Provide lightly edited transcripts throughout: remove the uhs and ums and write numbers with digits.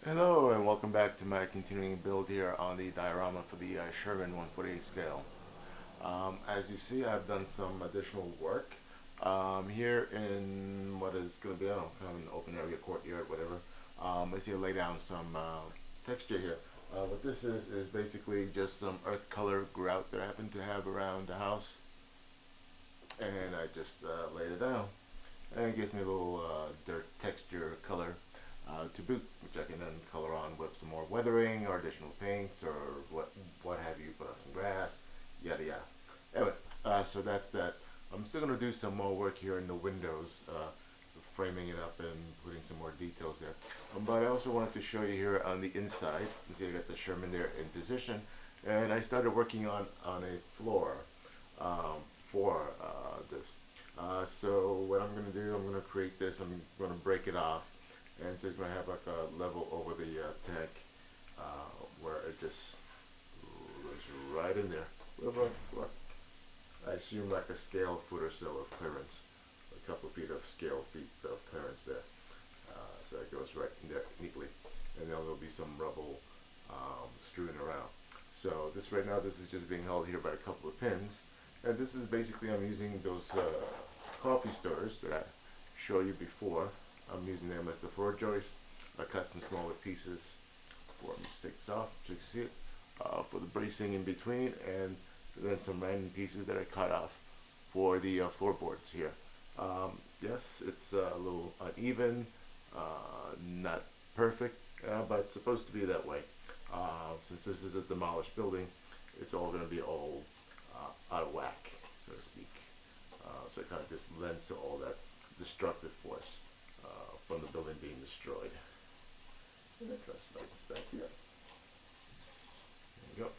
Hello and welcome back to my continuing build here on the diorama for the Sherman 1/8 scale. As you see, I've done some additional work here in what is going to be, I don't know, kind of an open area, courtyard, whatever. I see I lay down some texture here. What this is basically just some earth color grout that I happen to have around the house, and I just laid it down. And it gives me a little dirt texture color to boot, which I can then color on with some more weathering or additional paints or what have you, put on some grass, yada yada. Anyway, so that's that. I'm still going to do some more work here in the windows, framing it up and putting some more details there. But I also wanted to show you here on the inside. You see I got the Sherman there in position, and I started working on a floor for this. So what I'm going to do, I'm going to create this. I'm going to break it off, and so it's going to have like a level over the tank where it just goes right in there. What I assume like a scale foot or so of clearance, a couple of feet of feet of clearance there. So it goes right in there neatly, and then there'll be some rubble strewn around. So this right now, this is just being held here by a couple of pins, and this is basically I'm using those coffee stirrers that I showed you before. I'm using them as the floor joist. I cut some smaller pieces for them to take this off, so you can see it, for the bracing in between, and then some random pieces that I cut off for the floorboards here. Yes, it's a little uneven, not perfect, but it's supposed to be that way. Since this is a demolished building, it's all going to be all out of whack, so to speak. So it kind of just lends to all that destructive force from the building being destroyed. And that just like back here. There you go.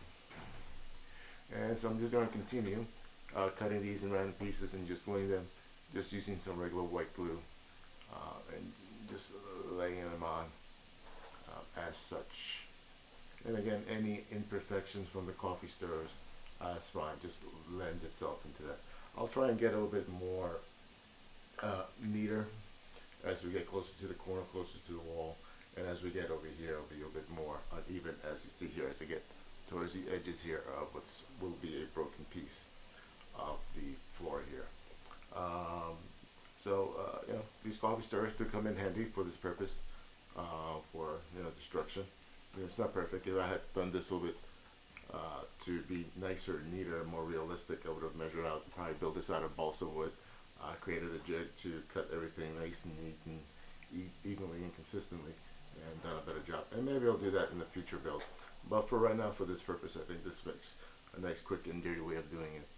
And so I'm just going to continue cutting these in random pieces and just gluing them, just using some regular white glue and just laying them on as such. And again, any imperfections from the coffee stirrers, it's fine, just lends itself into that. I'll try and get a little bit more neater as we get closer to the corner, closer to the wall, and as we get over here, it'll be a bit more uneven, as you see here, as I get towards the edges here of what will be a broken piece of the floor here. These coffee stirrers do come in handy for this purpose, for destruction. It's not perfect. If I had done this a little bit to be nicer, neater, more realistic, I would have measured out, probably built this out of balsa wood, created a jig to cut everything nice and neat and evenly and consistently, and done a better job. And maybe I'll do that in the future build. But for right now, for this purpose, I think this makes a nice, quick, and dirty way of doing it.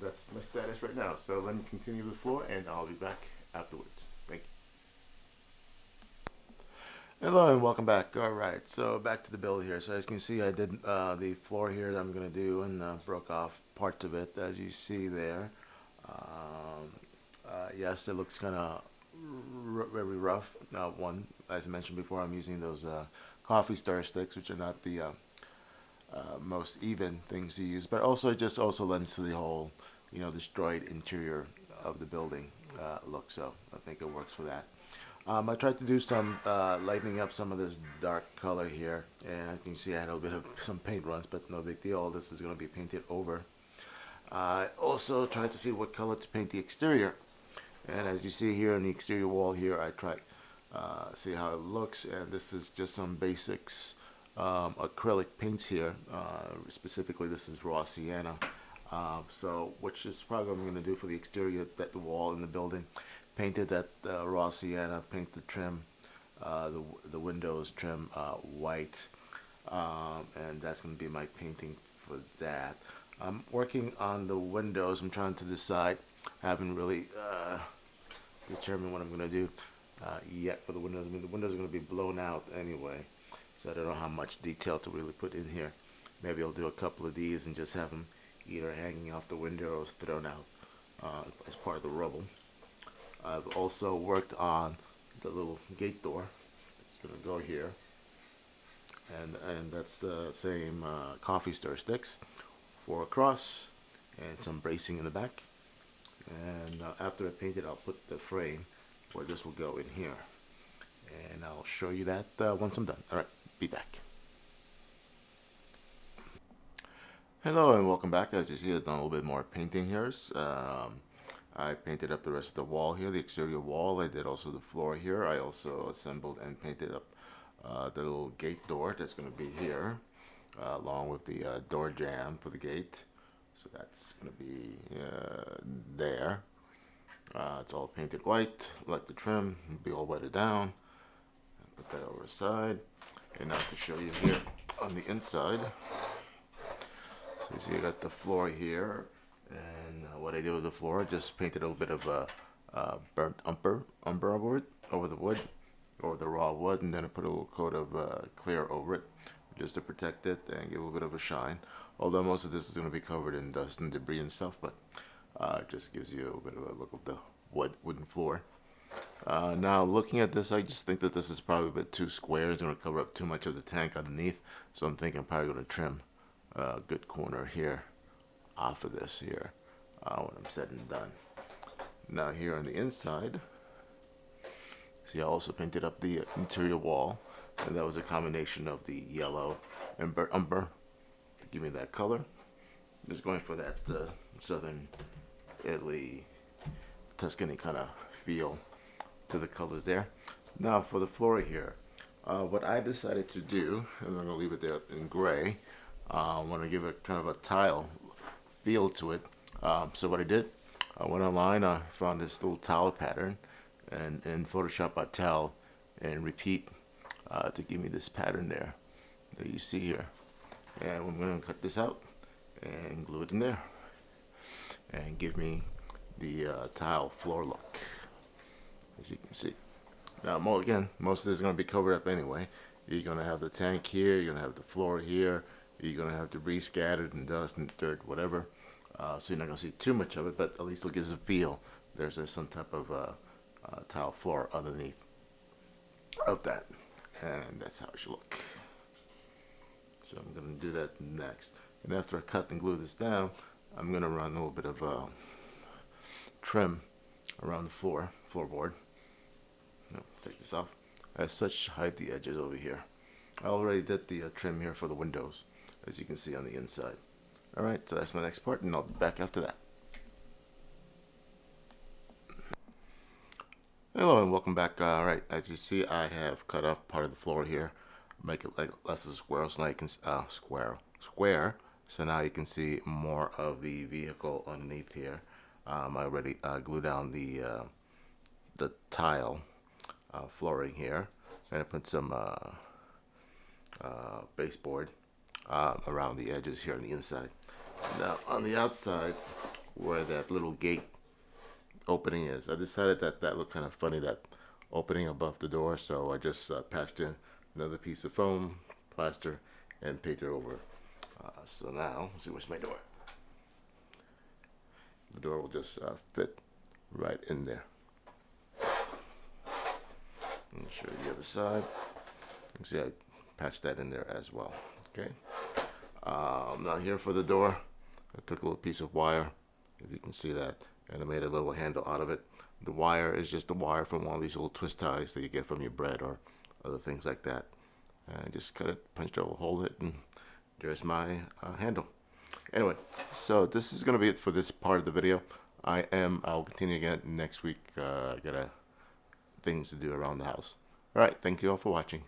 That's my status right now. So let me continue the floor, and I'll be back afterwards. Thank you. Hello and welcome back. All right, so back to the build here. So as you can see, I did the floor here that I'm going to do, and broke off parts of it, as you see there. Yes, it looks kind of very rough. One, as I mentioned before, I'm using those coffee stir sticks, which are not the most even things to use, but also it just also lends to the whole, destroyed interior of the building look. So I think it works for that. I tried to do some lightening up some of this dark color here, and as you can see I had a little bit of some paint runs, but no big deal. This is going to be painted over. I also tried to see what color to paint the exterior, and as you see here on the exterior wall here, I tried see how it looks, and this is just some basics acrylic paints here. Specifically, this is raw sienna. So which is probably what I'm going to do for the exterior, that the wall in the building. Painted that raw sienna, paint the trim, the windows trim white, and that's going to be my painting for that. I'm working on the windows. I'm trying to decide. I haven't really determined what I'm going to do yet for the windows. I mean, the windows are going to be blown out anyway, so I don't know how much detail to really put in here. Maybe I'll do a couple of these and just have them either hanging off the window or thrown out as part of the rubble. I've also worked on the little gate door. It's going to go here, and that's the same coffee stir sticks, 4 across, and some bracing in the back. And after I paint it, I'll put the frame where this will go in here, and I'll show you that once I'm done. All right, be back. Hello and welcome back. As you see, I've done a little bit more painting here. I painted up the rest of the wall here, the exterior wall. I did also the floor here. I also assembled and painted up the little gate door that's going to be here, along with the door jamb for the gate. So that's going to be there. It's all painted white, like the trim, be all wetted down. Put that over aside. And now to show you here on the inside. So you see I got the floor here, and what I did with the floor, I just painted a little bit of burnt umber over the wood, over the raw wood, and then I put a little coat of clear over it, just to protect it and give a little bit of a shine. Although most of this is going to be covered in dust and debris and stuff, but it just gives you a little bit of a look of the wooden floor. Now looking at this, I just think that this is probably a bit too square. It's going to cover up too much of the tank underneath, so I'm thinking I'm probably going to trim a good corner here off of this here when I'm said and done. Now here on the inside, see I also painted up the interior wall, and that was a combination of the yellow and burnt umber to give me that color. Just going for that southern Italy, Tuscany kind of feel to the colors there. Now for the floor here, what I decided to do, and I'm going to leave it there in gray, I want to give it kind of a tile feel to it. So what I did, I went online, I found this little tile pattern, and in Photoshop I tile and repeat to give me this pattern there that you see here. And I'm going to cut this out and glue it in there and give me the tile floor look, as you can see. Now again, most of this is going to be covered up anyway. You're going to have the tank here, you're going to have the floor here, you're going to have debris scattered and dust and dirt, whatever. So you're not going to see too much of it, but at least it gives a feel. There's some type of tile floor underneath of that. And that's how it should look. So I'm going to do that next. And after I cut and glue this down, I'm going to run a little bit of trim around the floorboard. Take this off. As such, hide the edges over here. I already did the trim here for the windows, as you can see on the inside. Alright, so that's my next part, and I'll be back after that. Hello and welcome back. Alright, as you see, I have cut off part of the floor here, make it like less of a square, so now you can square. So now you can see more of the vehicle underneath here. I already glued down the tile flooring here, and I put some baseboard around the edges here on the inside. Now on the outside, where that little gate opening is, I decided that that looked kind of funny, that opening above the door, so I just patched in another piece of foam, plaster, and painted over. So now, let's see, where's my door? The door will just fit right in there. Let me show you the other side. You can see I patched that in there as well. Okay. Now here for the door, I took a little piece of wire, if you can see that, and I made a little handle out of it. The wire is just the wire from one of these little twist ties that you get from your bread or other things like that. And I just cut it, punched it, hold it, and there's my handle. Anyway, so this is going to be it for this part of the video. I'll continue again next week. I got things to do around the house. Alright, thank you all for watching.